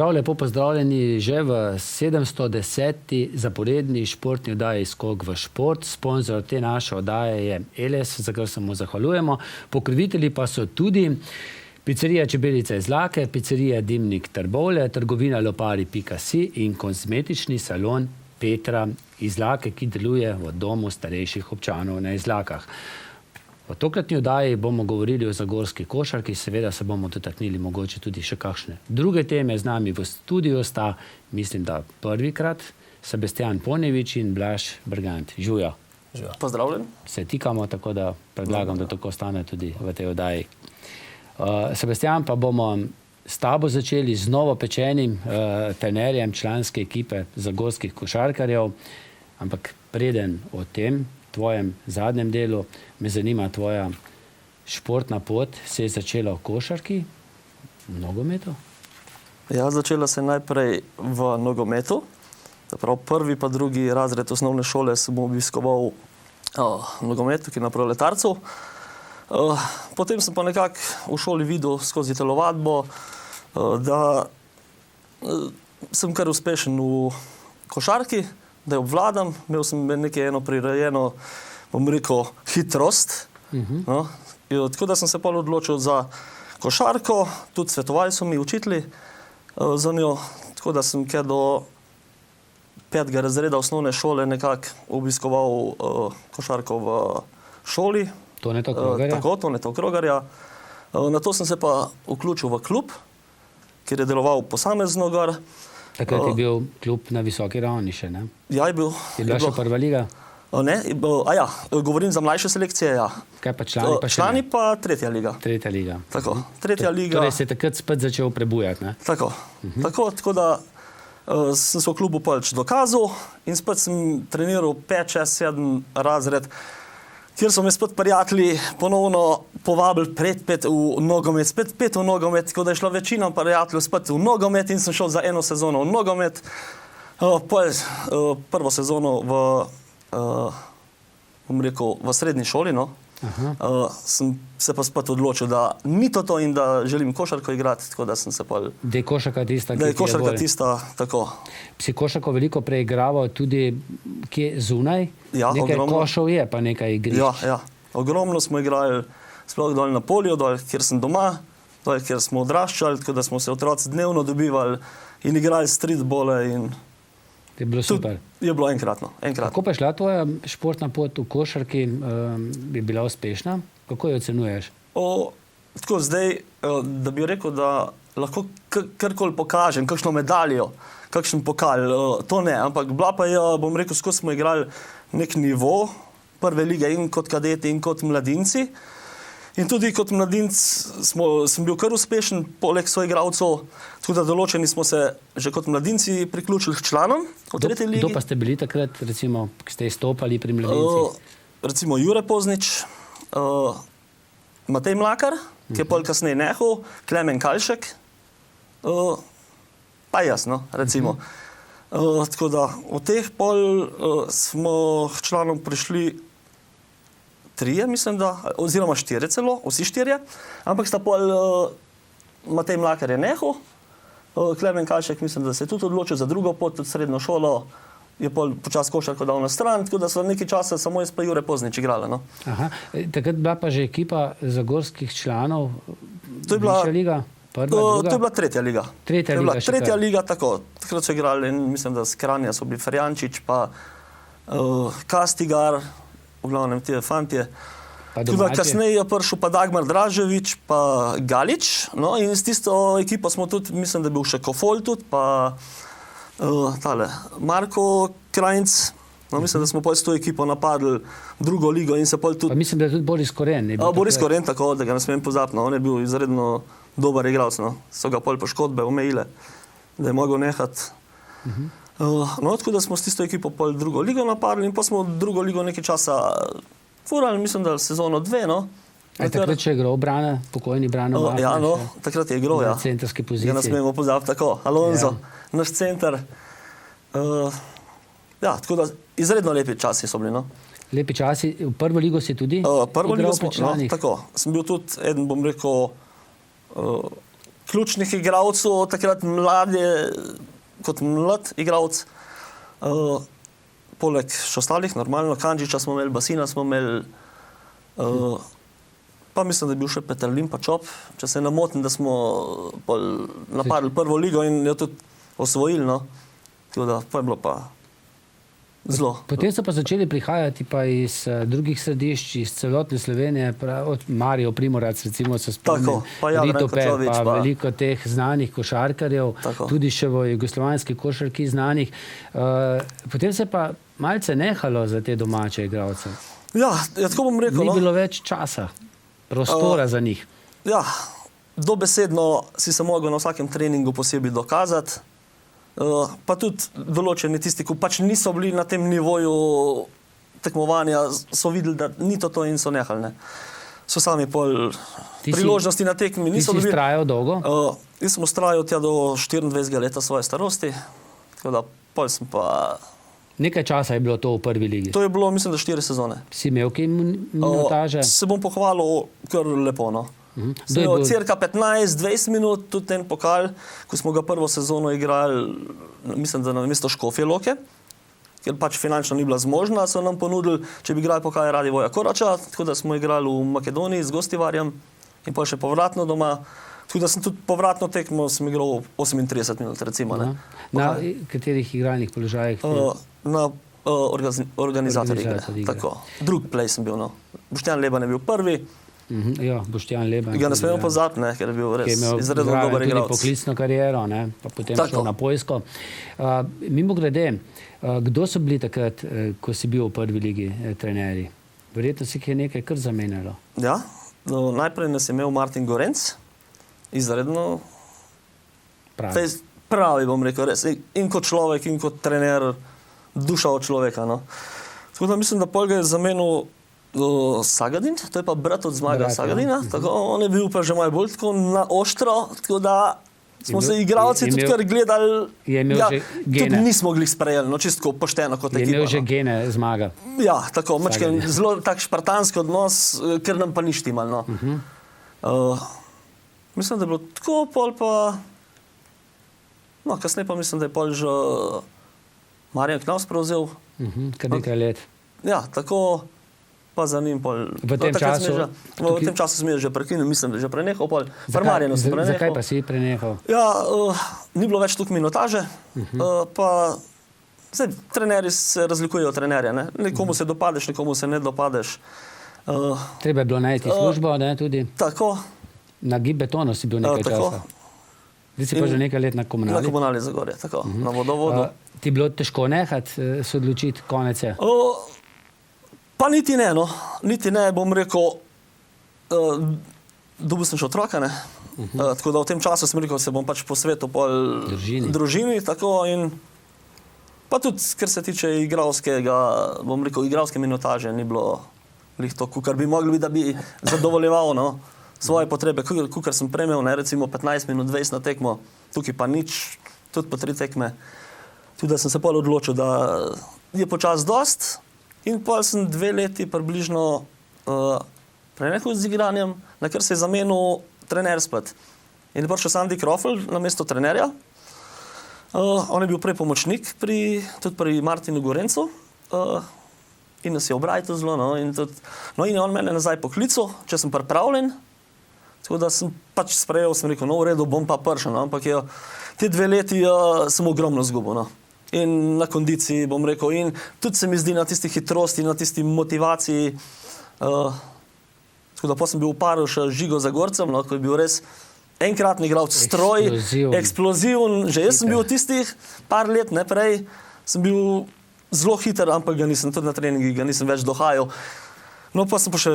Prav lepo pozdravljeni že v 710. zaporedni športni oddaji Skok v šport. Sponzor te naše oddaje je Eles, za kar se mu zahvaljujemo. Pokrovitelji pa so tudi pizzerija Čebelica iz Lake, pizzerija Dimnik Trbovlje, trgovina Lopari.si in kozmetični salon Petra iz Lake, ki deluje v domu starejših občanov na Izlakah. V tokratni oddaji bomo govorili o zagorski košarki, seveda se bomo dotaknili mogoče tudi še kakšne druge teme. Z nami v studiu sta, mislim, da prvikrat, Sebastijan Ponevič in Blaž Bergant. Žujo. Pozdravljen. Se tikamo, tako da predlagam, da tako stane tudi v tej oddaji. Sebastijan, pa bomo s tabo začeli z novo pečenim trenerjem članske ekipe zagorskih košarkarjev, ampak preden o tem, tvojem zadnjem delu, me zanima tvoja športna pot. Se je začela v košarki, v nogometu? Ja, začela se najprej v nogometu. Prav prvi pa drugi razred osnovne šole sem obiskoval nogomet, ki je na Proletarcu. Potem sem pa nekako v šoli videl skozi telovadbo, da sem kar uspešen v košarki, da jo obvladam. Imel sem nekaj eno prirejeno, bom rekel, hitrost. No? Tako da sem se pol odločil za košarko, tudi svetovali so mi učitelji za njo, tako da sem kaj do 5. razreda osnovne šole nekako obiskoval košarko v šoli. Toneta Krogarja? Tako, Toneta Krogarja. Nato sem se pa vključil v klub, kjer je deloval posamezno gor. Takrat je bil klub na visoki ravni še, ne? Ja, je bil. Je bila še prva liga? Ne, govorim za mlajše selekcije, ja. Kaj pa člani pa še? Člani pa 3. liga. 3. liga. Tako, 3. liga. Torej se je takrat spet začel prebujati, ne? Tako, tako da sem se v klubu pač dokazal in spet sem treniral 5, 6, 7 razred, kjer so me spet prijatelji ponovno povabili spet v nogomet, spet v nogomet, tako da je šla večina prijateljev spet v nogomet in sem šel za eno sezono v nogomet. Prvo sezono bom rekel, v srednji šoli, no. Sem se pa spet odločil, da ni to in da želim košarko igrati, tako da sem se pa... Da je košarka tista, Da je košarka tista, tako. Si košarko veliko preigraval tudi kje zunaj? Ja, nekaj ogromno. Košov je, pa nekaj igrišč. Ja. Ogromno smo igrali, sploh dol na polju, dol, kjer sem doma, dol, kjer smo odraščali, tako da smo se otroci dnevno dobivali in igrali streetbole in... Je bilo super. Je bilo enkratno. Kako pa je šla tvoja športna pot v košarki? Je bila uspešna? Kako jo ocenuješ? Tako zdaj, da bi rekel, da lahko karkoli pokažem, kakšno medaljo, kakšen pokal, to ne, ampak bila pa je, bom rekel, skozi smo igrali nek nivo prve lige in kot kadeti in kot mladinci. In tudi kot mladinc sem bil kar uspešen, poleg soigralcev, tako da določeni smo se že kot mladinci priključili k članom v 3. ligi. Kdo pa ste bili takrat, recimo, ki ste izstopali pri mladincih? Recimo Jure Poznič, Matej Mlakar, ki je pol kasneje nehal, Klemen Kalšek, pa jaz, no, recimo. Tako da od teh pol smo k članom prišli 3, mislim da, oziroma 4 celo, vsi 4, ampak sta pol Matej Mlakar je nehal, Klemen Kalšek, mislim, da se je tudi odločil za drugo pot, tudi srednjo šolo, je pol počas košarko dal na stran, tako da so nekaj časa samo jaz pa Jure Poznič igrala, no. Takrat bila pa že ekipa zagorskih članov, to je bila višja liga? Prva, druga? To je bila 3. liga. 3. liga še kar. 3. liga, tako. Takrat so igrali, mislim, da z Kranja so bili Ferjančič, pa Kastigar, v glavnem te fantje. Tudi kasneje je prišel pa Dagmar Draževič, pa Galič, no, in s tisto ekipo smo tudi, mislim, da je bil še Kofol tudi, pa tale Marko Krajnc, no, mislim, da smo pol s to ekipo napadli drugo ligo in se pol tudi... Pa mislim, da je tudi Boris Koren. Boris Koren, tako, da ga ne smem pozabiti, no, on je bil izredno dober igralec, no, so ga pol poškodbe omejile, da je mogel nehati. No, tako da smo s tisto ekipo pol drugo ligo napadli in pa smo drugo ligo nekaj časa furali, mislim, da sezono 2, no. Takrat še je igral Brane, pokojni Brane Wagner? Ja, no, takrat je igral, ja. Na centrski poziciji. Ja, ne smemo pozabiti, tako, Alonso, naš center. Ja, tako da izredno lepi časi so bili, no. Lepi časi. V prvo ligo si tudi prvo ligo igral pri smo, članih? No, tako. Sem bil tudi eden, bom rekel, ključnih igralcev, takrat kot mlad igralec. Poleg še ostalih, normalno, Kandžiča smo imeli, Basina smo imeli, pa mislim, da je bil še Peterlin pa Čop, če se ne motim, da smo napadli prvo ligo in jo tudi osvojili, no. Tako da, pa je bilo pa zelo. Potem so pa začeli prihajati pa iz drugih središč, iz celotne Slovenije, od Marijo Primorac, recimo se spomnim, Rito Per, pa veliko teh znanih košarkarjev, tudi še v jugoslovanski košarki znanih. Potem se pa malce nehalo za te domače igralce. Ja, tako bom rekel. Ni bilo več časa, prostora za njih. Ja, dobesedno si se mogel na vsakem treningu posebej dokazati. Pa tudi določeni tisti, ki pač niso bili na tem nivoju tekmovanja, so videli, da ni to in so nehali. Ne. So sami priložnosti na tekmi niso dobili. Ti si trajal dolgo? Jaz sem ustrajal tja do 24 leta svoje starosti, tako da pol sem pa... Nekaj časa je bilo to v prvi ligi? To je bilo, mislim, da 4 sezone. Si imel kaj minutaže? Se bom pohvalil kar lepo, no. Sem imel cirka 15-20 minut, tudi ten pokal, ko smo ga prvo sezono igrali, mislim, da na mesto Škofje Loke, ker pač finančno ni bila zmožna, so nam ponudili, če bi igrali pokal Radivoja Korača, tako da smo igrali v Makedoniji z Gostivarjem in pa še povratno doma. Tako da sem tudi povratno tekmo, sem igral 38 minut, recimo. Ne. Na katerih igralnih položajih? Na organizatorji igre. Tako. Drug play sem bil, no. Boštjan Leban je bil prvi. Ja, Boštjan Leban. Ga ne smemo pozabiti, ker je bil res izredno dober igralec. Tudi poklicno kariero, ne, pa potem šel na Poljsko. Mimogrede, kdo so bili takrat, ko si bil v prvi ligi trenerji? Verjetno si je nekaj kar zamenjalo. Ja, najprej nas je imel Martin Gorenc, izredno pravi, bom rekel, res. In kot človek, in kot trener, duša od človeka. No. Tako da mislim, da pol ga je zamenil Sagadin, to je pa brat od Zmaga Sagadina, tako, on je bil pa že malo bolj tako na ostro, tako da smo se igralci tudi kar gledali, tudi nismo glih sprejeli, no čisto pošteno kot ekipa. Je imel že gene Zmaga. Ja, tako, zelo tak špartanski odnos, ker nam pa ni štimal, no. Mislim, da je bilo tako, pol pa, no, kasneje pa mislim, da je pol že Marjan Knaus prevzel. Kar nekaj let. Ja, tako, pa za njim pol. V tem času sem že prekinil, mislim, da že prenehal pol. Marjanu sem prenehal. Zakaj pa si prenehal? Ja, ni bilo več toliko minutaže, pa zdaj trenerji se razlikujejo od trenerja, ne. Nekomu se dopadeš, nekomu se ne dopadeš. Treba je bilo najti službo, ne, tudi. Tako. Na Gibetonu si bil nekaj časa. Zdaj si pa že nekaj let na Komunali. Na Komunali Zagorje, tako, na vodovodu. Ti je bilo težko nehati, se odločiti, konec je? Pa niti ne, no. Niti ne, bom rekel, dobil sem še otroka, ne. Tako da v tem času sem rekel, se bom pač posvetil pol družini, tako in pa tudi, ker se tiče igralskega, bom rekel, igralske minutaže ni bilo lih to, kar bi mogli biti, da bi zadovoljeval, no, svoje potrebe, kar sem premel, ne, recimo 15 minut 20 na tekmo, tukaj pa nič, tudi po 3 tekme. Tudi da sem se pol odločil, da je počas dost. In pol sem 2 leti približno prenehal z igranjem, na kar se je zamenil trener spet. In je prišel Sandy Krofel na mesto trenerja. On je bil prej pomočnik tudi pri Martinu Gorencu. In nas je obrajal zelo. No, in je on mene nazaj poklical, če sem pripravljen. Tako da sem pač sprejel, sem rekel, no v redu, bom pa prišel. No, ampak te 2 leti sem ogromno zgubil. No. In na kondiciji, bom rekel, in tudi se mi zdi na tisti hitrosti, na tisti motivaciji. Tako da pa sem bil v paru še Žigo Zagorcem, no, ko je bil res enkratni igralec, stroj, eksploziven. Že jaz sem bil v tistih par let, ne prej, sem bil zelo hiter, ampak ga nisem, tudi na treningi ga nisem več dohajal. No, pa sem pa še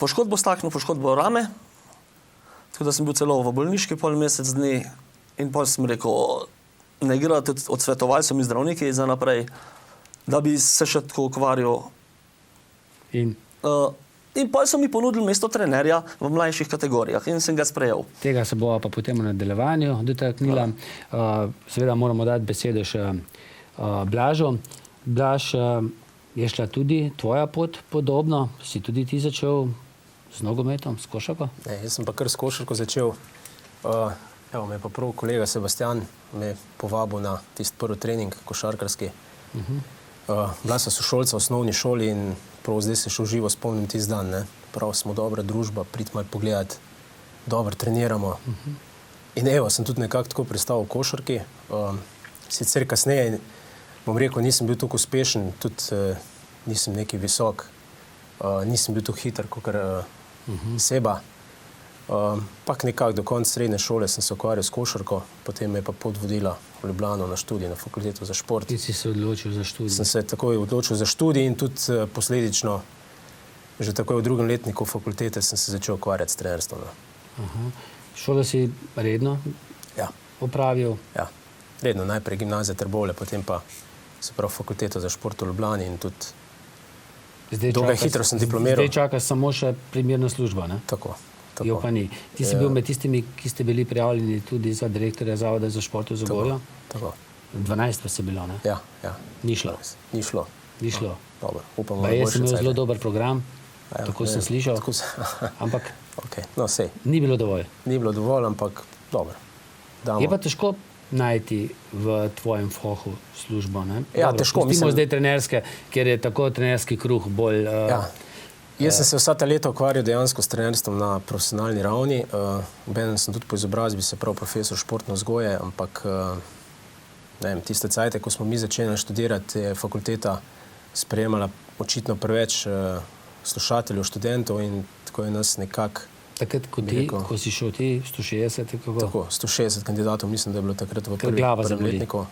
poškodbo staknil, poškodbo rame, tako da sem bil celo v bolniški pol mesec dni in pol sem rekel, ne igra tudi odsvetovalcem in zdravniki za naprej, da bi se še tako ukvarjal. In pol so mi ponudili mesto trenerja v mlajših kategorijah in sem ga sprejel. Tega se bova pa potem v nadaljevanju dotaknila. Seveda moramo dati besedo še Blažu. Blaž, je šla tudi tvoja pot podobno? Si tudi ti začel z nogometom, s košarko? Ne, jaz sem pa kar s košarko začel. Evo, me je pa prav kolega Sebastian me povabil na tisti prvi trening košarkarski. Bila sem sošolca v osnovni šoli in prav zdaj se še v živo spomnim tisti dan. Ne? Prav smo dobra družba, pridimo malo pogledati, dobro treniramo. In evo, sem tudi nekako tako pristal v košarki. Sicer kasneje, bom rekel, nisem bil tako uspešen, tudi nisem neki visok, nisem bil tako hiter, kakor Seba. Pak nekako do konca srednje šole sem se ukvarjal s košarko, potem me je pa pot vodila v Ljubljano na študij, na fakulteto za šport. Ti si se odločil za študij? Sem se takoj odločil za študij in tudi posledično, že takoj v drugem letniku fakultete sem se začel ukvarjati s trenerstvom. Šolo si redno opravil? Ja, redno. Najprej gimnazija Trbovlje, potem pa se prav fakulteto za šport v Ljubljani in tudi dokaj hitro sem diplomiral. Zdaj čakaš samo še primerna služba, ne? Tako. Jo pa ni. Ti si bil med tistimi, ki ste bili prijavljeni tudi za direktorja Zavoda za šport v Zagorju? Tako. 12 vas je bilo, ne? Ja. Ni šlo? Ni šlo. Ni šlo. Dobro, upamo, da boljše cajte. Jaz sem imel zelo dober program, tako sem slišal, ampak sej. Ni bilo dovolj. Ni bilo dovolj, ampak dobro. Je pa težko najti v tvojem fohu službo, ne? Ja, težko. Pustimo zdaj trenerske, ker je tako trenerski kruh bolj... Jaz sem se vsa ta leta ukvarjal dejansko s trenerstvom na profesionalni ravni. Obenem sem tudi po izobrazbi, se pravi profesor športne vzgoje, ampak tiste cajte, ko smo mi začeli študirati, je fakulteta sprejemala očitno preveč slušateljev, študentov in tako je nas nekako... Takrat, ko si šel ti, 160? Tako, 160 kandidatov, mislim, da je bilo takrat v prvem letniku.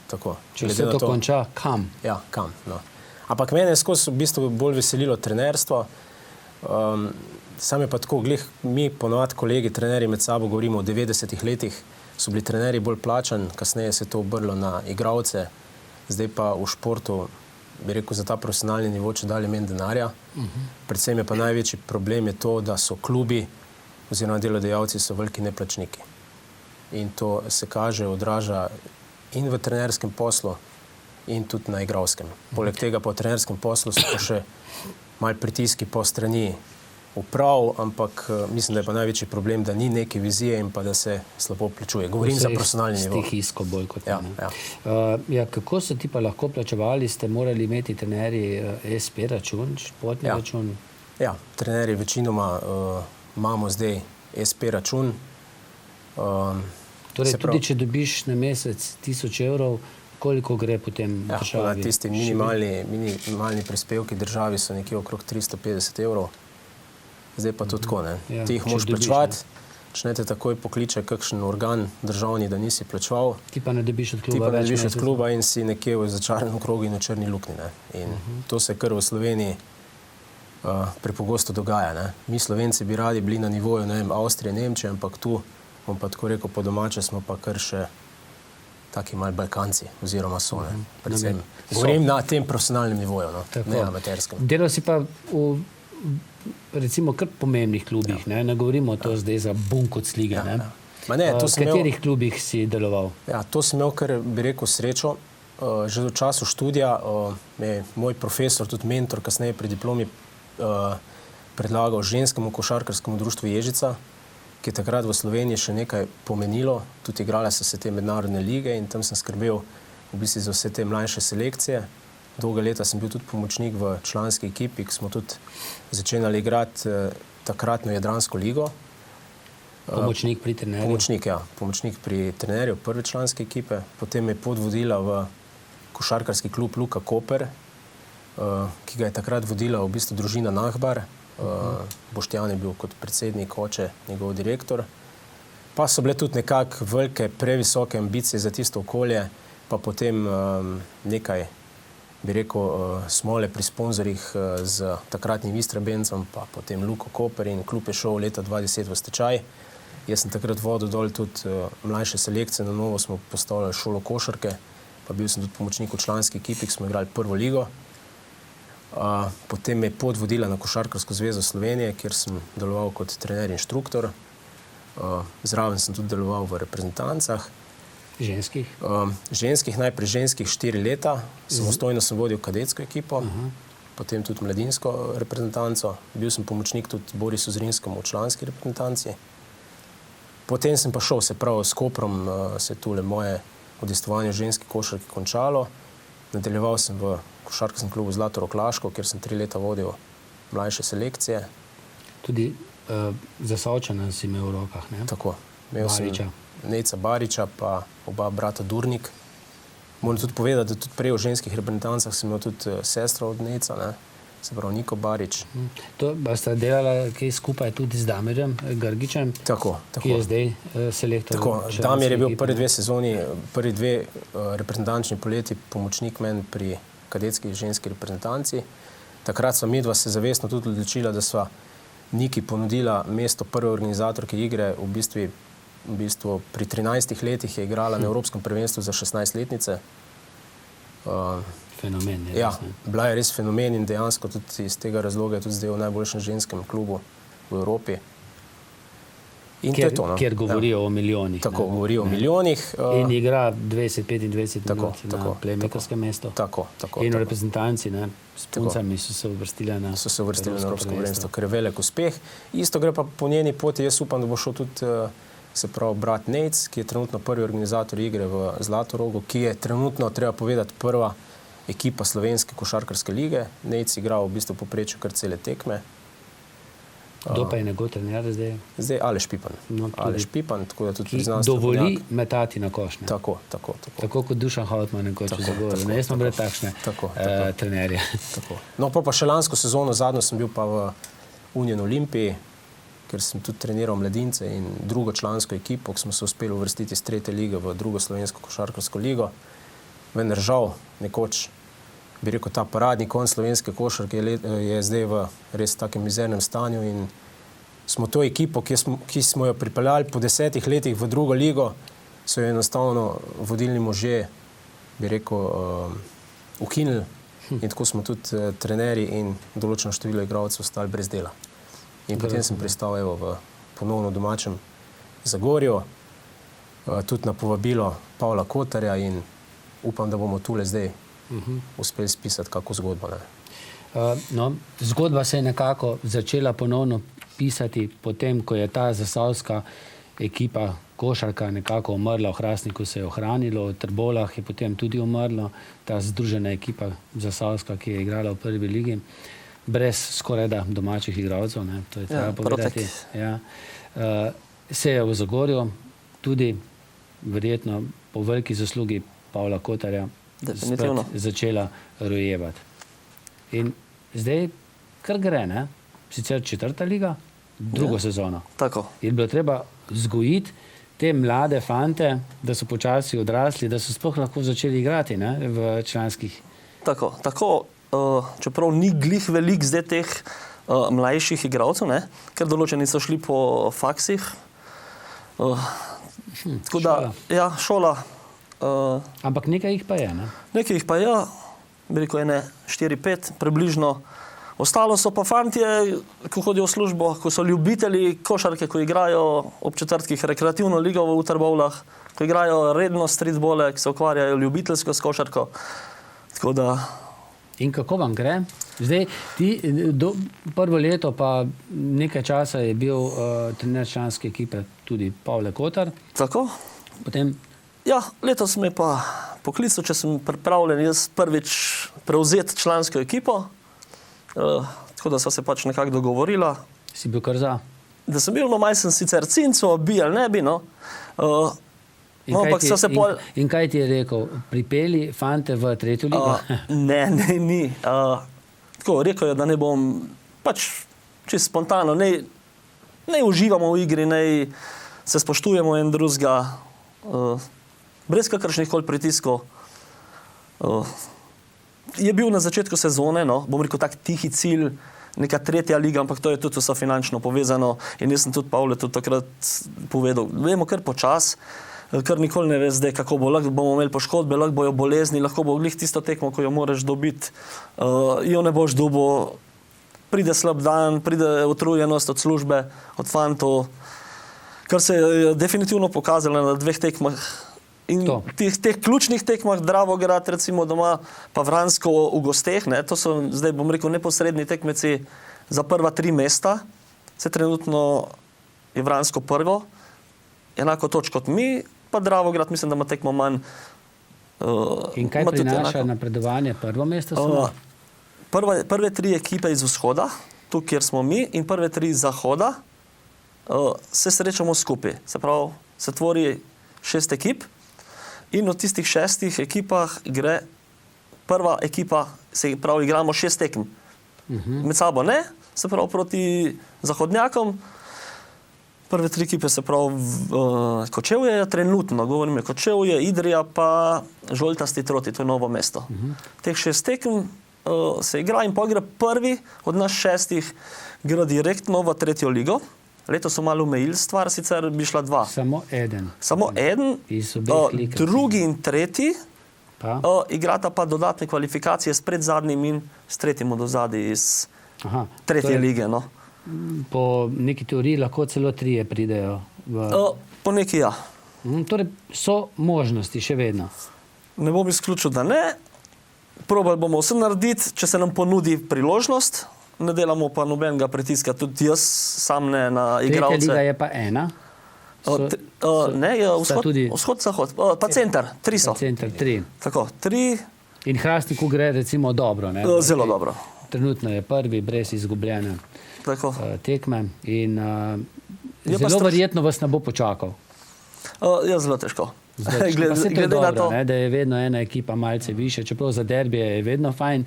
Če vse to konča, kam? Ja, kam. No. Ampak mene je skozi v bistvu bolj veselilo trenerstvo. Sam je pa tako, mi ponovadi kolegi, trenerji med sabo govorimo o 90-ih letih, so bili trenerji bolj plačani, kasneje se je to obrlo na igralce, zdaj pa v športu, bi rekel, za ta profesionalni nivo če dalje manj denarja. Predvsem je pa največji problem je to, da so klubi oziroma delodajalci so veliki neplačniki. In to se kaže, odraža in v trenerskem poslu in tudi na igralskem. Poleg tega pa v trenerskem poslu so pa še malo pritiski po strani uprav, ampak mislim, da je pa največji problem, da ni neke vizije in pa da se slabo plačuje. Govorim za profesionalni nivo. Stihijsko bolj kot kako so ti pa lahko plačevali? Ste morali imeti trenerji SP račun, športni račun? Ja, trenerji večinoma imamo zdaj SP račun. Torej tudi, če dobiš na mesec 1000 evrov, koliko gre potem državi? Tisti minimalni prispevki državi so nekje okrog 350 evrov. Zdaj pa to tako, ne. Ti jih moraš plačevati, če ne te takoj pokliče kakšen organ državni, da nisi plačeval. Ti pa ne dobiš od kluba. Ti pa ne dobiš od kluba in si nekje v začaranem krogu in v črni luknji. In to se kar v Sloveniji prepogosto dogaja. Ne. Mi Slovenci bi radi bili na nivoju, ne vem, Avstrije, Nemčije, ampak tu, bom pa tako rekel, po domače smo pa kar še taki malo Balkanci, oziroma so, ne. Predvsem, govorim na tem profesionalnem nivoju, no, ne amaterskem. Delal si pa v recimo kar pomembnih klubih, ne govorimo to zdaj za Bundeslige, ne. V katerih klubih si deloval? Ja, to sem imel, kar bi rekel, srečo. Že v času študija je moj profesor, tudi mentor, kasneje pri diplomi predlagal ženskemu košarkarskemu društvu Ježica, ki je takrat v Sloveniji še nekaj pomenilo. Tudi igrale so se te mednarodne lige in tam sem skrbel v bistvu za vse te mlajše selekcije. Dolga leta sem bil tudi pomočnik v članski ekipi, ki smo tudi začenjali igrati takratno Jadransko ligo. Pomočnik pri trenerju? Pomočnik, ja. Pomočnik pri trenerju prve članske ekipe. Potem me je pot vodila v košarkarski klub Luka Koper, ki ga je takrat vodila v bistvu družina Nahbar. Boštjan je bil kot predsednik, oče, njegov direktor. Pa so bile tudi nekako velike, previsoke ambicije za tisto okolje, pa potem nekaj, bi rekel, smole pri sponzorjih z takratnim Istrabencem, pa potem Luko Koper in klub je šel leta 2010 v stečaj. Jaz sem takrat vodil dol tudi mlajše selekcije, na novo smo postavljali šolo košarke, pa bil sem tudi pomočnik v članski ekipi, ki smo igrali prvo ligo. Potem me je pot vodila na Košarkarsko zvezo Slovenije, kjer sem deloval kot trener inštruktor. Zraven sem tudi deloval v reprezentancah. Ženskih? Ženskih, najprej ženskih 4 leta. Samostojno sem vodil kadetsko ekipo, potem tudi mladinsko reprezentanco. Bil sem pomočnik tudi Borisu Zrinskemu v članski reprezentanci. Potem sem pa šel, se pravi, s Koprom, se je tule moje udejstvovanje v ženski košarki končalo. Nadaljeval sem v košarkarskem klubu Zlatorog Laško, kjer sem 3 leta vodil mlajše selekcije. Tudi Zasavčana si imel v rokah, ne? Tako. Imel Bariča. sem Nejca Bariča, pa oba brata Durnik. Moram tudi povedati, da tudi prej v ženskih reprezentancah sem imel tudi sestro od Nejca, ne? Se pravi Niko Barič. To pa sta delala kaj skupaj tudi z Damirjem Grgičem, Tako. ki je zdaj selektor. Tako, članske Damir je bil ekipe. prvi 2 sezoni, prvi 2 reprezentančni poleti pomočnik meni pri kadetski ženski reprezentanci. Takrat sva midva se zavestno tudi odločila, da sva Niki ponudila mesto prve organizatorke igre. V bistvu pri 13 letih je igrala na Evropskem prvenstvu za 16-letnice. Fenomen. Je, Ja, res, ne? bila je res fenomen in dejansko tudi iz tega razloga je tudi zdaj v najboljšem ženskem klubu v Evropi. In to je to, no. Kjer govorijo o milijonih. Tako, ne? govorijo o milijonih. In igra 20-25 Tako, minut na playmakerskem mestu. Tako. In v reprezentanci, ne, s puncami so se uvrstili na Evropsko prvenstvo, kar je velik uspeh. Isto gre pa po njeni poti. Jaz upam, da bo šel tudi se pravi brat Nejc, ki je trenutno prvi organizator igre v Zlatorogu, ki je trenutno, treba povedati, prva ekipa slovenske košarkarske lige. Nejc igra v bistvu povprečju kar cele tekme. Kdo pa je njegov trener zdaj? Zdaj Aleš Pipan. No, Aleš Pipan, tako da tudi Ki priznam dovoli strokovnjak. metati na koš. Ne? Tako. Tako kot Dušan Hautman nekoč v Zagorju. tako, Ne, jaz smo bili tako. takšne Tako. trenerje. Tako. No, pa še lansko sezono, zadnjo sem bil pa v Union Olimpiji, ker sem tudi treniral mladince in drugo člansko ekipo, ki smo se uspeli uvrstiti iz 3. lige v drugo slovensko košarkarsko ligo. Vendar žal, nekoč, bi rekel, ta paradni konc slovenske košarke je zdaj v res takem mizernem stanju in smo to ekipo, ki smo jo pripeljali po 10 letih v drugo ligo, so jo enostavno vodilni možje, bi rekel, ukinili in tako smo tudi trenerji in določeno število igralcev ostali brez dela. In potem sem pristal v ponovno domačem Zagorju, tudi na povabilo Pavla Kotarja in upam, da bomo tule zdaj uspeli spisati kako zgodbo. Ne? No, zgodba se je nekako začela ponovno pisati potem, ko je ta zasavska ekipa košarka nekako umrla, v Hrastniku se je ohranilo, v Trbolah je potem tudi umrlo, ta združena ekipa zasavska, ki je igrala v prvi ligi, brez skorajda domačih igralcev, ne, to je treba povedati. Ja. Se je v Zagorju tudi verjetno po veliki zaslugi Pavla Kotarja začela rojevati. In zdaj kar gre, ne? Sicer 4. liga, drugo sezono. Tako. Je bilo treba vzgojiti te mlade fante, da so počasi odrasli, da so sploh lahko začeli igrati, ne? V članskih. Tako, čeprav ni glih velik zdaj teh mlajših igralcev, ne? Ker določeni so šli po faksih. Tako da, ja, šola. Ampak nekaj jih pa je, ne? Nekaj jih pa je, bi rekel, 4-5 približno. Ostalo so pa fantje, ko hodijo v službo, ko so ljubitelji košarke, ko igrajo ob četrtkih rekreativno ligo v Trbovljah, ko igrajo redno streetbole, ki se ukvarjajo ljubiteljsko s košarko. Tako da... In kako vam gre? Zdaj, ti prvo leto pa nekaj časa je bil trener članske ekipe tudi Pavle Kotar. Tako. Potem... Ja, letos me pa poklical, če sem pripravljen jaz prvič prevzeti člansko ekipo. Tako da sva se pač nekako dogovorila. Si bil kar za? Da sem bil, no, malo sem sicer cinco, bi ali ne bi, no. In kaj ti je rekel? Pripeli fante v 3. ligo? Ne, ni. Tako, rekel je, da ne bom, pač čisto spontano, ne uživamo v igri, ne se spoštujemo en drugega, brez kakršnih koli pritiskov. Je bil na začetku sezone, no, bom rekel, tak tihi cilj, neka 3. liga, ampak to je tudi vse finančno povezano in jaz sem tudi Pavle tudi takrat povedal, vemo kar počas, kar nikoli ne veš zdaj, kako bo, lahko bomo imeli poškodbe, lahko bojo bolezni, lahko bo glih tisto tekmo, ko jo moraš dobiti, jo ne boš dobil, pride slab dan, pride utrujenost od službe, od fantov, kar se je definitivno pokazalo na 2 tekmah. In teh ključnih tekmah, Dravograd, recimo doma, pa Vransko v gosteh, ne, to so zdaj, bom rekel, neposredni tekmeci za prva 3 mesta. Se trenutno je Vransko prvo, enako točk kot mi, pa Dravograd, mislim, da ima tekmo manj. In kaj prinaša napredovanje? Prvo mesto samo? Prve 3 ekipe iz vzhoda, tu, kjer smo mi, in prve 3 iz zahoda, se srečamo skupaj. Se pravi, se tvori 6 ekip in v tistih 6 ekipah gre prva ekipa, se pravi, igramo 6 tekem. Med sabo ne, se pravi, proti zahodnjakom. Prve 3 ekipe se pravi Kočevje, trenutno govorim je Kočevje, Idrija pa Žoltasti Troti, to je Novo mesto. Teh 6 tekem se igra in poigra prvi od nas 6 gre direktno v 3. ligo. Letos so malo omejili stvar, sicer bi šla 2. Samo eden. Drugi in tretji igrata pa dodatne kvalifikacije s predzadnjim in s tretjim od ozadij iz 3. lige. No. Po neki teoriji lahko celo 3 pridejo. Po neki ja. Torej so možnosti še vedno. Ne bom izključil, da ne. Probali bomo vse narediti, če se nam ponudi priložnost. Ne delamo pa nobenega pritiska, tudi jaz sam ne na igralce. 3. liga je pa 1. Ne, je vzhod, zahod, pa center, 3 so. Center 3. Tako, 3. In Hrastniku gre recimo dobro, ne? Zelo dobro. Trenutno je prvi, brez izgubljene tekme in zelo verjetno vas ne bo počakal. Ja, zelo težko. Glede na to, da je vedno ena ekipa malce više, čeprav za derbije je vedno fajn,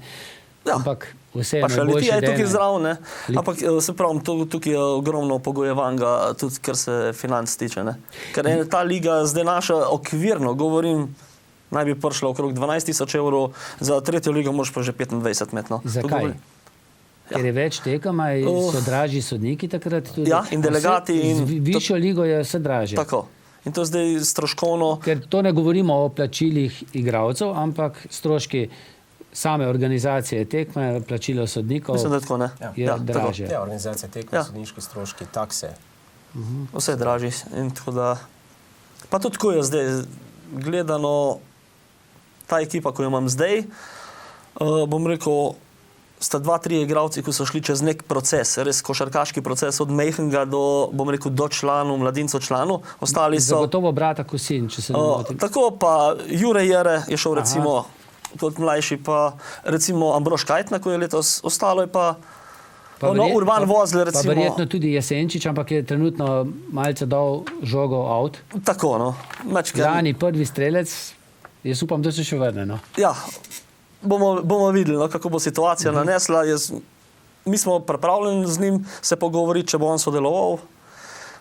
ampak vseeno je boljše. Pa še tukaj zraven, ampak se pravim, tukaj je ogromno pogojevanja, tudi kar se financ tiče. Ne? Ker je ta liga zdaj naša okvirno, govorim, naj bi prišla okrog 12.000 evrov, za 3. ligo moraš pa že 25 metno. Zakaj? Ker je več tekem, so dražji sodniki takrat tudi. Ja, in delegati. Višjo ligo je vse dražje. Tako. In to zdaj stroškovno. Ker to ne govorimo o plačilih igralcev, ampak stroški same organizacije tekme, plačilo sodnikov. Mislim, da tako ne. Je dražje. Ja, organizacija tekme, sodniški stroški, takse. Vse je dražji. In tako da. Pa tudi tako je zdaj gledano ta ekipa, ko jo imam zdaj, bom rekel, sta 2-3 igralci, ki so šli čez nek proces, res košarkaški proces, od majhnega do, bom rekel, do članov, mladincev članov. Ostali so... Zagotovo brata Kosin, če se ne motim. Tako pa Jure Jere je šel recimo kot mlajši, pa recimo Ambrož Kajtna, ko je letos, ostalo je pa Urban Vozler, recimo. Pa verjetno tudi Jesenčič, ampak je trenutno malce dal žogo out. Tako, no. Lani prvi strelec, jaz upam, da se še vrne, no. Ja, bomo videli, no, kako bo situacija nanesla. Mi smo pripravljeni z njim se pogovoriti, če bo on sodeloval.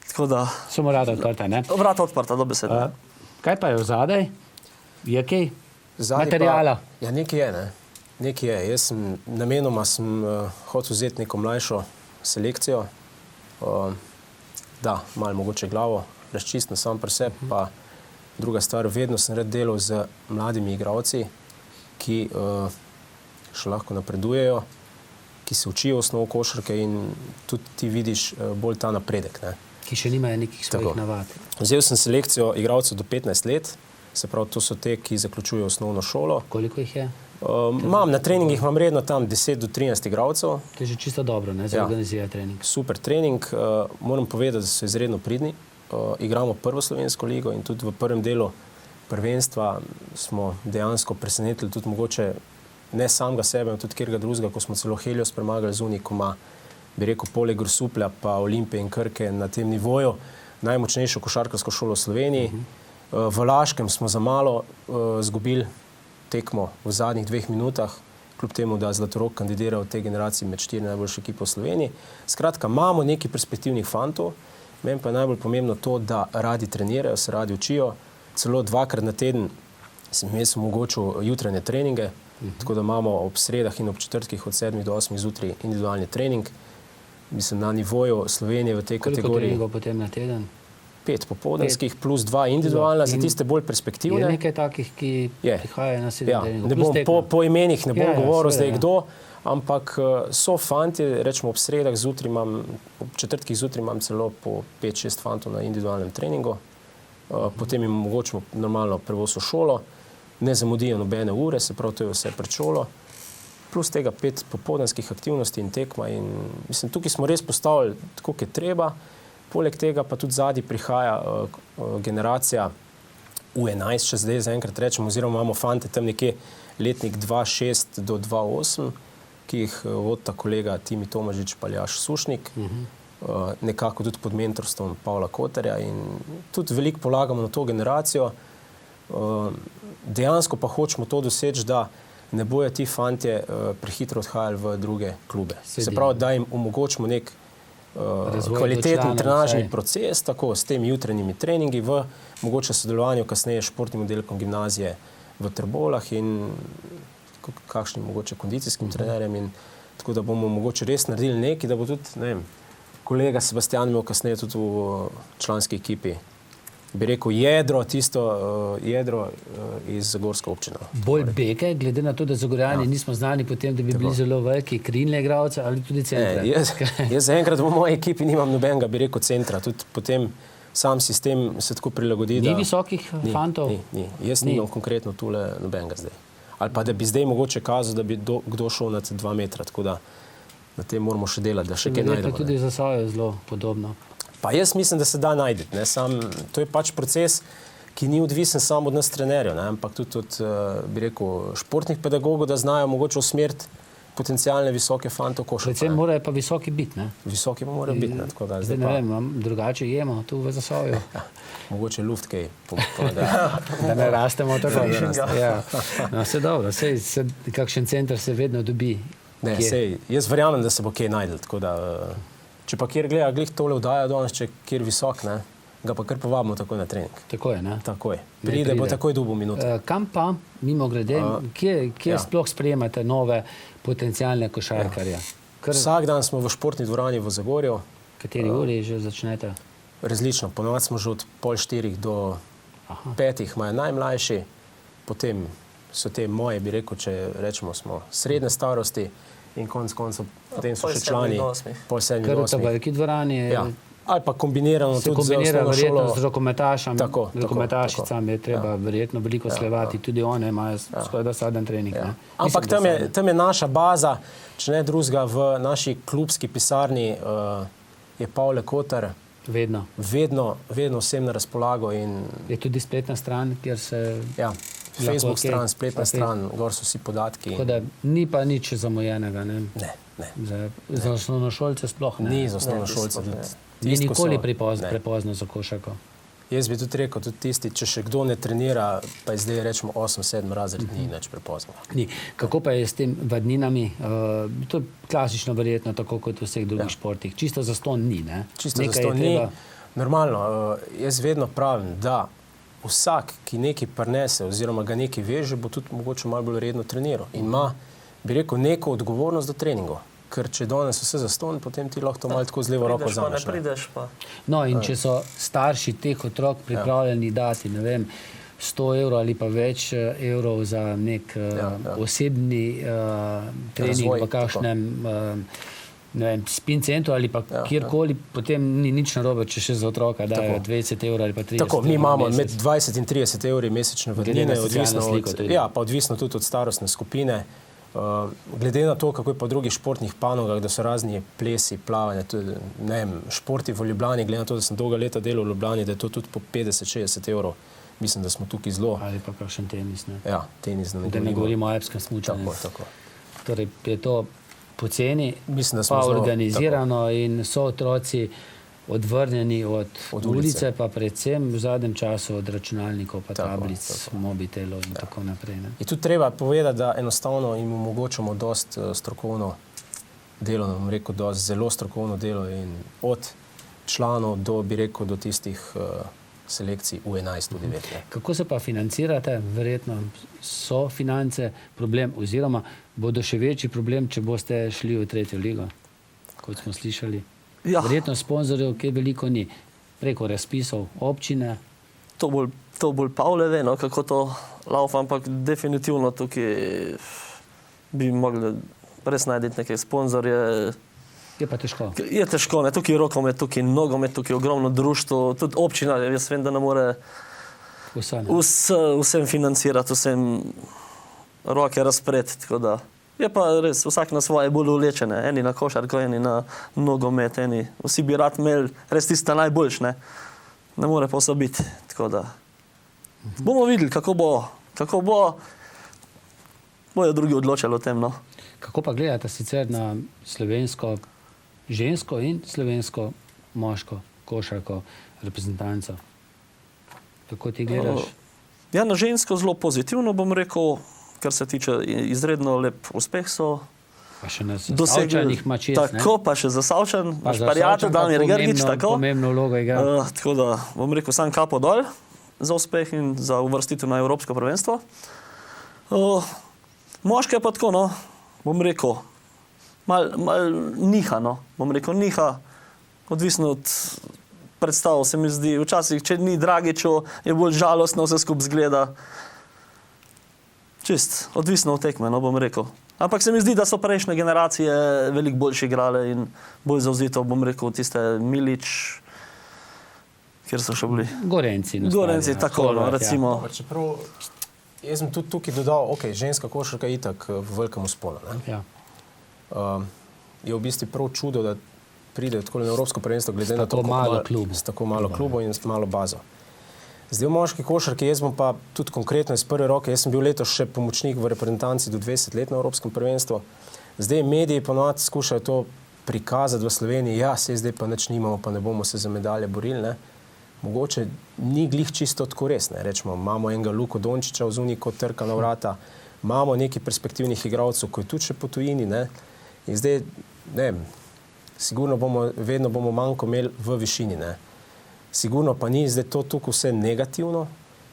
Tako da... Samo vrata odprta, ne? Vrata odprta, dobesedno. Kaj pa je vzadej? Je kaj? Materijala? Ja, nekaj je, ne. Nekaj je. Jaz sem, namenoma hotel vzeti neko mlajšo selekcijo. Da, malo mogoče glavo, razčistno sam pri sebi, pa druga stvar, vedno sem rad delal z mladimi igralci, ki še lahko napredujejo, ki se učijo osnov košarke in tudi ti vidiš bolj ta napredek. Ne? Ki še nimajo nekih svojih navad. Vzel sem selekcijo igralcev do 15 let, se pravi, to so te, ki zaključujejo osnovno šolo. Koliko jih je? Na treningih imam redno tam 10 do 13 igralcev. To je že čisto dobro, ne, za organizirati trening. Super trening. Moram povedati, da so izredno pridni. Igramo prvo slovensko ligo in tudi v prvem delu prvenstva smo dejansko presenetili tudi mogoče ne samega sebe, tudi kjerga drugega, ko smo celo Helios premagali z Unikoma, bi rekel, poleg Grosuplja pa Olimpije in Krke na tem nivoju, najmočnejšo košarkarsko šolo v Sloveniji. V Laškem smo za malo zgubili tekmo v zadnjih 2 minutah, kljub temu, da Zlatorog kandidira v tej generaciji med 4 najboljše ekipe v Sloveniji. Skratka, imamo nekaj perspektivnih fantov, meni pa je najbolj pomembno to, da radi trenirajo, se radi učijo. Celo 2-krat na teden sem omogočil jutranje treninge, tako da imamo ob sredah in ob četrtkih od 7 do 8 zjutraj individualni trening. Mislim, na nivoju Slovenije v tej kategoriji. Koliko treningov potem na teden? 5 popoldanskih plus 2 individualna, za tiste bolj perspektivne. Je nekaj takih, ki prihajajo na 7 treningov? Ne bom po imenih ne bom govoril zdaj kdo, ampak so fanti, rečemo ob sredah zjutraj imam, ob četrtkih zjutraj imam celo po 5-6 fantov na individualnem treningu. Potem jim omogočimo normalno prevoz v šolo, ne zamudijo nobene ure, se pravi, to je vse pred šolo, plus tega 5 popoldanskih aktivnosti in tekma in mislim, tukaj smo res postavili tako, kot je treba, Poleg tega pa tudi zadnji prihaja generacija U11, če zdaj zaenkrat rečemo, oziroma imamo fante tam nekje letnik 2.6 do 2.8, ki jih vodita kolega Timi Tomažič pa Aljaž Sušnik, nekako tudi pod mentorstvom Pavla Kotarja in tudi veliko polagamo na to generacijo. Dejansko pa hočemo to doseči, da ne bojo ti fantje prehitro odhajali v druge klube. Se pravi, da jim omogočimo nek kvaliteten trenažni proces, tako s temi jutranjimi treningi, v mogoče sodelovanju kasneje s športnim oddelkom gimnazije v Trbovljah in kakšnim mogoče kondicijskim trenerjem in tako da bomo mogoče res naredili nekaj, da bo tudi, ne vem, kolega Sebastian imel kasneje tudi v članski ekipi, bi rekel, jedro iz Zagorske občine. Bolj beke, glede na to, da Zagorjani nismo znani potem, da bi bili zelo veliki krinle igralci ali tudi centra. Jaz zaenkrat v moji ekipi nimam nobenega, bi rekel, centra. Tudi potem sam sistem se tako prilagodi. Ni visokih fantov? Ni. Jaz nimam konkretno tule nobenega zdaj. Ali pa, da bi zdaj mogoče kazal, da bi kdo šel nad 2 metra, tako da na tem moramo še delati, da še kaj najdemo. Tudi za Sajo zelo podobno. Pa jaz mislim, da se da najdeti. To je pač proces, ki ni odvisen samo od nas trenerjev, ampak tudi od, bi rekel, športnih pedagogov, da znajo mogoče usmeriti potencialne visoke fante v košarko. Predvsem morajo pa visoki biti, ne? Visoki pa morajo biti, ne? Tako da zdaj ne vem, drugače jemo tu v Zasavju. Mogoče luft kaj da ne rastemo tako. Ja. No, vse dobro, kakšen center se vedno dobi. Ne, jaz verjamem, da se bo kaj najdel, tako da če pa kjer gleda, glih tole vdaja danes, če kjer visok, ne, ga pa kar povabimo takoj na trening. Tako je, ne? Tako je. Pride, bo takoj dobil minuto. Kam pa, mimo grede, kje sploh sprejemate nove potencialne košarkarje? Vsak dan smo v športni dvorani v Zagorju. Kateri uri že začnete? Različno. Ponovadi smo že od 3:30 do 5, imajo najmlajši, potem so te moje, bi rekel, če rečemo, smo srednje starosti, in koncev, potem so še člani 7:30. Ker v ta veliki dvorani ali pa kombinirano tudi z osnovno šolo. Z rokometašicami je treba verjetno veliko slevati, tudi one imajo skoraj vsak dan trening. Ampak tam je naša baza, če ne drugega, v naši klubski pisarni je Pavle Kotar vedno vsem na razpolago. Je tudi spletna stran, kjer se... Facebook stran, spletna stran, gor so vsi podatki. Tako da ni pa nič zamujenega, ne? Ne. Za osnovnošolce sploh ne? Ni za osnovnošolce. Ni nikoli prepozno za košarko. Jaz bi tudi rekel, tudi tisti, če še kdo ne trenira, pa je zdaj rečemo 8-7 razred, ni nič prepozno. Ni. Kako pa je s tem vadninami? To je klasično verjetno, tako kot v vseh drugih športih. Čisto zastonj ni, ne? Čisto zastonj ni. Normalno, jaz vedno pravim, da vsak, ki nekaj prinese oziroma ga nekaj veže, bo tudi mogoče malo bolj redno treniral in ima, bi rekel, neko odgovornost do treningov. Ker če danes vse zastonj, potem ti lahko to malo tako z levo roko vzameš. No, in če so starši teh otrok pripravljeni dati, ne vem, 100 evrov ali pa več evrov za nek osebni trening v kakšnem spin centru ali pa kjerkoli, potem ni nič narobe, če še za otroka dajo 20 evrov ali pa 30 evrov. Tako, mi imamo med 20 in 30 evri mesečne vadnine, odvisno tudi od starostne skupine. Glede na to, kako je pa v drugih športnih panogah, da so razni plesi, plavanje, tudi, ne vem, športi v Ljubljani, glede na to, da sem dolga leta delal v Ljubljani, da je to tudi po 50-60 evrov. Mislim, da smo tukaj zelo. Ali pa kakšen tenis, ne? Ja, tenis. Da ne govorimo o alpskem smučanju. Tako. Torej, je to poceni, pa organizirano in so otroci odvrnjeni od ulice, pa predvsem v zadnjem času od računalnikov, pa tablic, mobitelov in tako naprej. Ne? In tudi treba povedati, da enostavno jim omogočamo dost strokovno delo, bom rekel, dost zelo strokovno delo in od članov do, bi rekel, do tistih selekcij U11 tudi vedno. Kako se pa financirate? Verjetno so finance problem oziroma bodo še večji problem, če boste šli v 3. ligo, kot smo slišali. Verjetno sponzorjev, ki veliko ni. Preko razpisov občine. To bolj Pavle ve, no, kako to laufa, ampak definitivno tukaj bi mogli res najti neke sponzorje. Je pa težko. Je težko, ne? Tukaj je rokomet, tukaj je nogomet, tukaj je ogromno društvo, tudi občina, jaz vem, da ne more vsem financirati, vsem roke razpreti, tako da Je pa res vsak na svoje bolj ulečene. Eni na košarko, eni na nogomet, eni. Vsi bi rad imeli res tista najboljš, ne. Ne more pa vse biti. Tako da bomo videli, kako bo. Bojo drugi odločali o tem, no. Kako pa gledate sicer na slovensko žensko in slovensko moško košarko reprezentanco? Kako ti gledaš? Ja, na žensko zelo pozitivno bom rekel, kar se tiče izredno lep uspeh so Pa še na dosegli. Savčanih ima čest, ne? Tako, pa še za Savčan, Pa naš za prijatelj Savčan pa Damir Grgič, tako. pomembno vlogo igra. Tako da bom rekel sam kapo dol za uspeh in za uvrstitev na Evropsko prvenstvo. Moške pa tako, no, bom rekel, mal niha, no. Bom rekel, niha, odvisno od predstav, se mi zdi. Včasih, če ni Dragiću, je bolj žalostno vse skupaj zgleda. Čist, odvisno od tekme, no, bom rekel. Ampak se mi zdi, da so prejšnje generacije veliko boljše igrale in bolj zavzito, bom rekel, tiste Milič, kjer so še bili. Gorenci. Gorenci, tako, no, recimo. Čeprav jaz sem tudi tukaj dodal, ženska košarka je itak v velikem vzponu. Ja. Je v bistvu prav čudo, da pride tako na Evropsko prvenstvo, glede na to, s tako malo klubov in s malo bazo. Zdaj v moški košarki, jaz bom pa tudi konkretno iz prve roke, jaz sem bil letos še pomočnik v reprezentanci do 20 let na Evropskem prvenstvu. Zdaj mediji ponovadi skušajo to prikazati v Sloveniji, ja, zdaj pa nič nimamo, pa ne bomo se za medalje borili, ne. Mogoče ni glih čisto tako res, ne. Rečemo, imamo enega Luko Dončića v zunaj, kot trka na vrata, imamo nekaj perspektivnih igralcev, ko je tudi še po tujini, ne. In zdaj, ne vem, sigurno vedno bomo manjko imeli v višini, ne. Sigurno pa ni zdaj to tukaj vse negativno,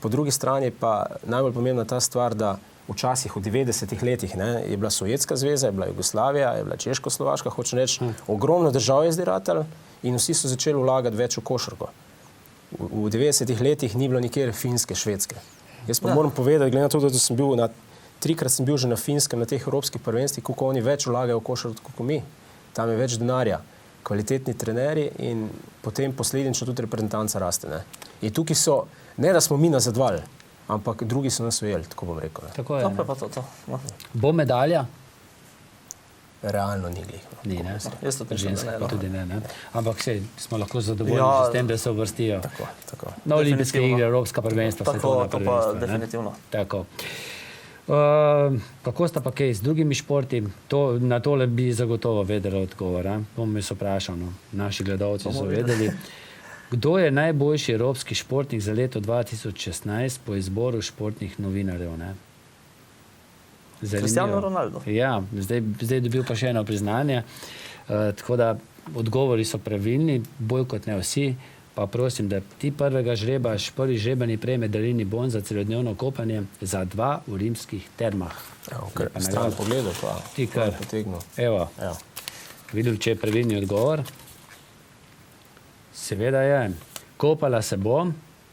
po drugi strani pa najbolj pomembna ta stvar, da včasih v 90-ih letih, ne, je bila Sovjetska zveza, je bila Jugoslavija, je bila Češko-Slovaška, hočem reči, ogromno držav je zdaj ratalo in vsi so začeli vlagati več v košarko. V 90-ih letih ni bilo nikjer Finske, Švedske. Jaz pa moram povedati, glede na to, da sem bil trikrat sem bil že na Finskem, na teh evropskih prvenstvih, koliko oni več vlagajo v košarko kot mi. Tam je več denarja, kvalitetni trenerji in potem posledično tudi reprezentanca raste. Ne? In tukaj so, ne da smo mi nazadovali, ampak drugi so nas ujeli, tako bom rekel. Ne? Tako je. Pa to. No. Bo medalja? Realno ni glih. Ni, ne? Jaz to Ženska pa tudi ne. Ampak smo lahko zadovoljni s tem, da se uvrstijo. Tako. Na olimpijske igre, Evropska prvenstva, svetovna prvenstva. To pa definitivno. Tako. Kako sta pa kaj z drugimi športi? Na tole bi zagotovo vedela odgovor. Bom jaz vprašal, no. Naši gledalci so vedeli. Kdo je najboljši evropski športnik za leto 2016 po izboru športnih novinarjev? Ne? Cristiano Ronaldo. Ja, zdaj dobil pa še eno priznanje. Tako da odgovori so pravilni, bolj kot ne vsi. Pa prosim, da ti prvega žrebaš, prvi žrebani prejme darilni bon za celodnevno kopanje za 2 v rimskih termah. Stran pogledal pa. Ti kar. Evo. Ja. Videl, če je pravilni odgovor. Seveda je. Kopala se bo,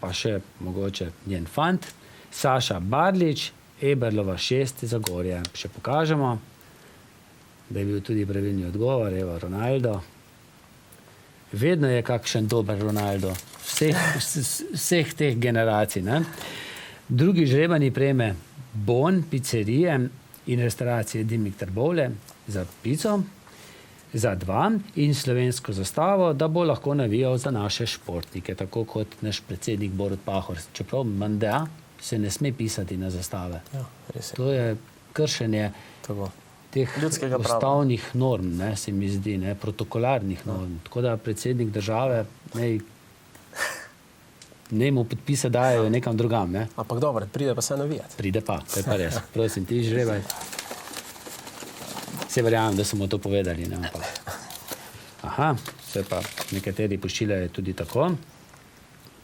pa še mogoče njen fant, Saša Barlič, Eberlova 6 Zagorje. Še pokažemo, da je bil tudi pravilni odgovor. Evo, Ronaldo. Vedno je kakšen dober Ronaldo. Vseh teh generacij. Ne? Drugi žrebani prejme bon pizzerije in restauracije Dimnik Trbovlje za pico, za 2 in slovensko zastavo, da bo lahko navijal za naše športnike, tako kot naš predsednik Borut Pahor. Čeprav menda se ne sme pisati na zastave. Ja, res je. To je kršenje teh ustavnih norm, ne, se mi zdi, ne, protokolarnih norm. Tako da predsednik države ne mu podpise dajo nekam drugam. Ne. Ampak dobro, pride pa se navijati. Pride pa, to je pa res. Prosim, ti žrebaj. Se verjamem, da smo to povedali. Ne, ampak. Aha, se pa nekateri pošiljajo tudi tako.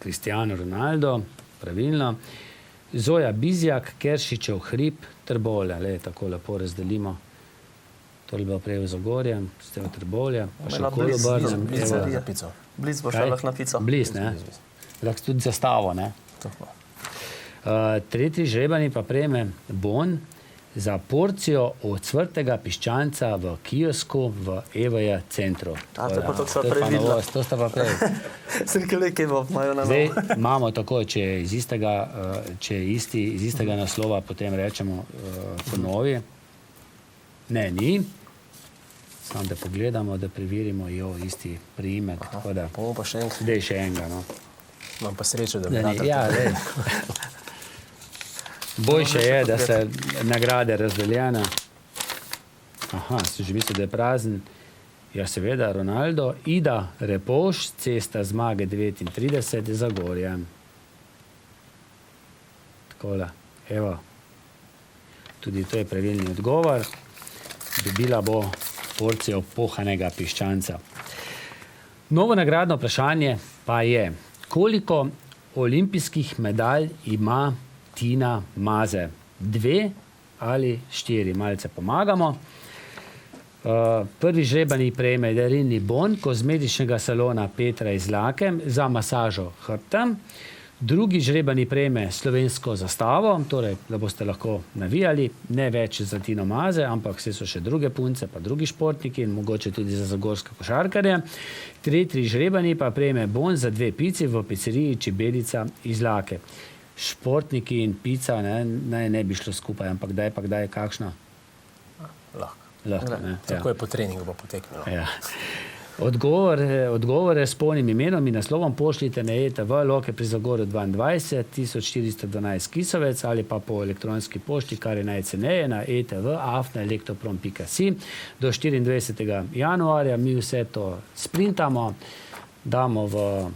Cristiano Ronaldo, pravilno. Zoja Bizjak, Keršičev hrib, Trbovlje. Tako lepo razdelimo. To je bilo prej v Zagorje, ste v Trbovlje, pa še okoli obrnem. Bliz bo šla na pico. Bliz, ne? Lahko tudi zastavo, ne? Tretji žrebani pa prejme bon za porcijo ocvrtega piščanca v kiosku v EVJ centru. To sta pa prej. Zdaj imamo tako, če je iz istega naslova, potem rečemo ponovi. Ne, ni. Samo da pogledamo, da preverimo, isti priimek. Tako da, Bomo pa še enkrat. daj še enega, no. Imam pa srečo, da Da bi ni, rad. ja, daj. Boljše je, da se nagrade razdeljene. Aha, si že mislil, da je prazen. Ja, seveda, Ronaldo, Ida Repoš, Cesta zmage 39, Zagorje. Takole, evo. Tudi to je pravilni odgovor. Dobila bo porcijo pohanega piščanca. Novo nagradno vprašanje pa je, koliko olimpijskih medalj ima Tina Maze? 2 ali 4? Malce pomagamo. Prvi žrebani prejme darilni bon kozmetičnega salona Petra iz Lake za masažo hrbta. Drugi žrebani prejme slovensko zastavo, torej, da boste lahko navijali, ne več za Tino Maze, ampak vse so še druge punce, pa drugi športniki in mogoče tudi za zagorske košarkarje. Tretji žrebani pa prejme bon za 2 pici v pizzeriji Čibelica iz Lake. Športniki in pica ne bi šlo skupaj, ampak kdaj kakšna? Lahko, ne? Tako je po treningu pa poteknilo. Ja. Odgovore s polnim imenom in naslovom pošljite na ETV Loke pri Zagorju 22 1412 Kisovec ali pa po elektronski pošti, kar je najceneje, na etv@elektroprom.si do 24. januarja. Mi vse to sprintamo, damo v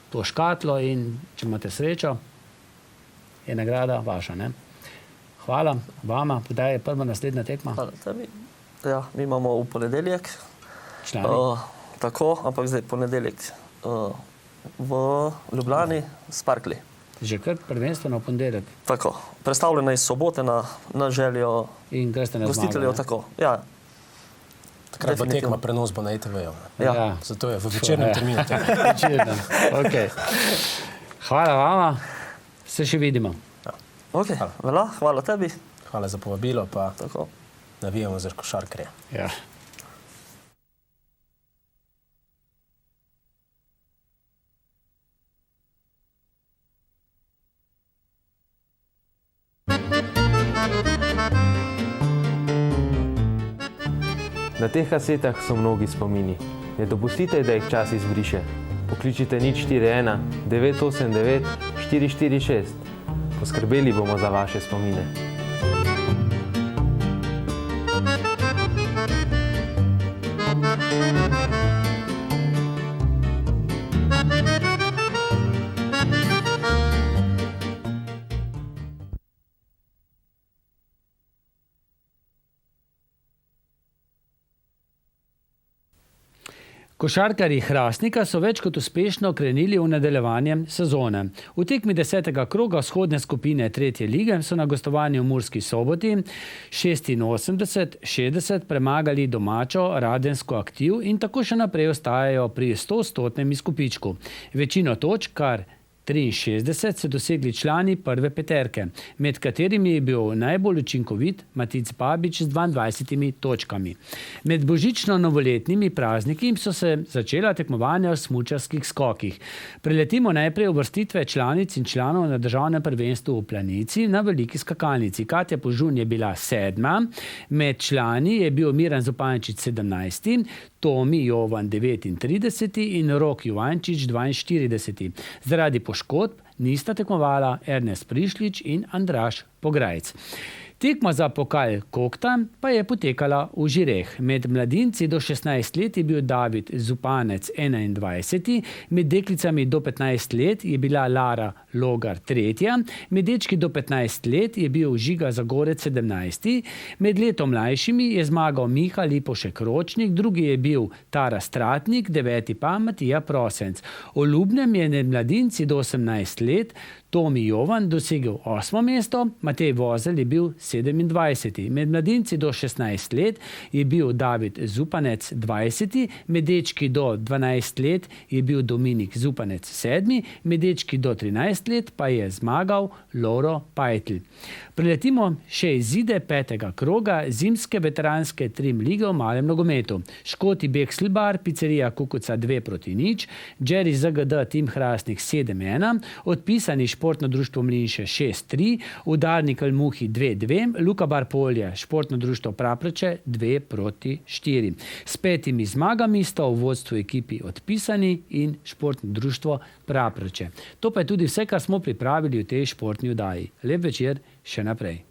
to škatlo in če imate srečo, je nagrada vaša, ne? Hvala vama. Kdaj je prva naslednja tekma? Hvala tebi. Ja, mi imamo v ponedeljek. Tako, ampak zdaj ponedeljek v Ljubljani, Sparkli. Že kar prvenstveno v ponedeljek. Tako, predstavljena iz sobote na željo In kar ste nas gostiteljev. Tako, ja. Takrat bo Definitivno. tekma prenos bo na ETV-ju. Ja. Zato je v večernem terminu tekma. Večernem. Okay. Hvala vama. Se še vidimo. Ok, hvala tebi. Hvala za povabilo, pa Tako. navijamo za košarkarje. Ja. Na teh kasetah so mnogi spomini. Ne dopustite, da jih čas izbriše. Pokličite 041 989 446. Poskrbeli bomo za vaše spomine. Košarkarji Hrastnika so več kot uspešno krenili v nadaljevanje sezone. V tekmi 10. kroga vzhodne skupine 3. lige so na gostovanju v Murski Soboti 86-60 premagali domačo Radensko Aktiv in tako še naprej ostajajo pri 100-stotnem izkupičku. Večino točk, kar 63, so dosegli člani prve peterke, med katerimi je bil najbolj učinkovit Matic Babič z 22 točkami. Med božično-novoletnimi prazniki so se začela tekmovanja v smučarskih skokih. Preletimo najprej uvrstitve članic in članov na državnem prvenstvu v Planici na veliki skakalnici. Katja Požun je bila 7., med člani je bil Miran Zupančič 17., Tomi Jovan 39. in Rok Juvančič 42. Zaradi poškodb nista tekmovala Ernest Prišlič in Andraž Pograjc. Tekma za pokal Kokta pa je potekala v Žireh. Med mladinci do 16 let je bil David Zupanec 21, med deklicami do 15 let je bila Lara Logar 3, med dečki do 15 let je bil Žiga Zagorec 17, med letom mlajšimi je zmagal Miha Lipošek Ročnik, drugi je bil Tara Stratnik, 9. pa Matija Prosenc. V Ljubnem je med mladinci do 18 let Tomi Jovan dosegel 8. mesto, Matej Vozelj je bil 27. Med mladinci do 16 let je bil David Zupanec 20. Med dečki do 12 let je bil Dominik Zupanec 7. Med dečki do 13 12 let pa je zmagal Loro Pajtl. Preletimo še izide 5. kroga zimske veteranske Trim lige v malem nogometu. Škoti Bekselbar, Pizzerija Kukuca 2-0, Jerry ZGD Tim Hrastnik 7-1, odpisani Športno društvo Mlinše 6-3, Udarnik Almuhi 2-2, Luka Bar Polje, Športno društvo Prapreče 2-4. S 5 zmagami sta v vodstvu ekipi odpisani in Športno društvo Prapreče. To pa je tudi vse, kar smo pripravili v tej športni oddaji. Lep večer še naprej.